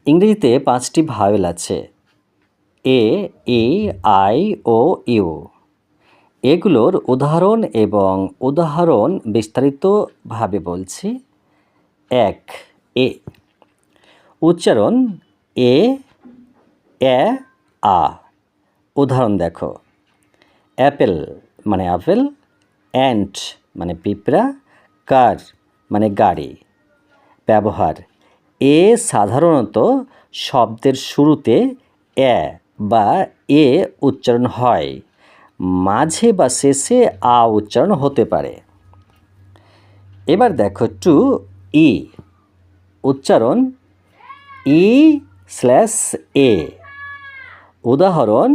ইংরেজিতে 5টি ভাওয়েল আছে। এ, ই, আই, ও, ইউ। এগুলোর উদাহরণ এবং উদাহরণ বিস্তারিতভাবে বলছি। 1. এ। উচ্চারণ এ, এ, আ। উদাহরণ দেখো। অ্যাপেল মানে আপেল, অ্যান্ট মানে পিঁপড়া, কার মানে গাড়ি। ব্যবহার: এ সাধারণত শব্দের শুরুতে এ বা এ উচ্চারণ হয়, মাঝে বা শেষে আ উচ্চারণ হতে পারে। এবার দেখো 2. ই। উচ্চারণ ই/এ। উদাহরণ: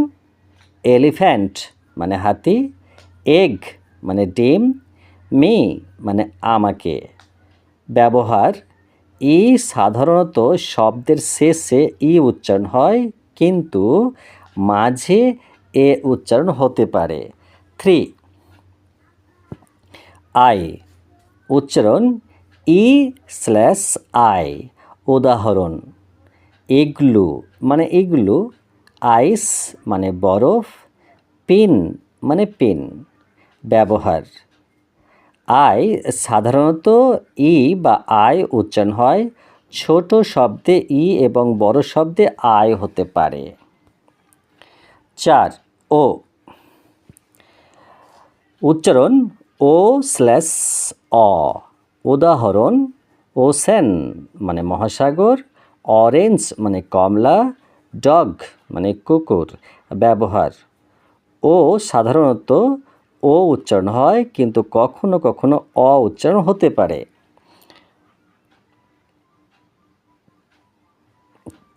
এলিফ্যান্ট মানে হাতি, এগ মানে ডিম, মি মানে আমাকে। ব্যবহার: ই সাধারণত শব্দের শেষে ই উচ্চারণ হয়, কিন্তু মাঝে এ উচ্চারণ হতে পারে। 3. আই। উচ্চারণ ই/আই। উদাহরণ: ইগলু মানে ইগলু, আইস মানে বরফ, পিন মানে পিন। ব্যবহার: আই সাধারণত ই বা আই উচ্চারণ হয়, ছোট শব্দে ই এবং বড় শব্দে আই হতে পারে। 4. ও। উচ্চারণ ও/অ। উদাহরণ: ওশেন মানে মহাসাগর, অরেঞ্জ মানে কমলা, ডগ মানে কুকুর। ব্যবহার: ও সাধারণত ও উচ্চারণ হয়, কিন্তু কখনো কখনো অ উচ্চারণ হতে পারে।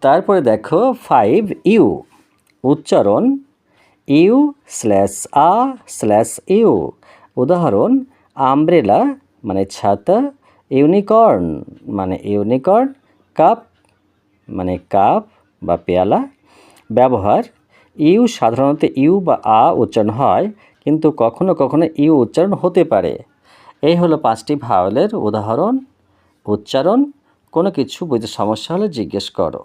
তারপরে দেখো 5. ইউ। উচ্চারণ ইউ/আ/ইউ। উদাহরণ: আমব্রেলা মানে ছাতা, ইউনিকর্ন মানে ইউনিকর্ন, কাপ মানে কাপ বা পেয়ালা। ব্যবহার: ইউ সাধারণত ইউ বা আ উচ্চারণ হয়, কিন্তু কখনো কখনো ইউ উচ্চারণ হতে পারে। এই হলো 5টি ভাওয়েলের উদাহরণ, উচ্চারণ। কোনো কিছু বুঝতে সমস্যা হলে জিজ্ঞেস করো।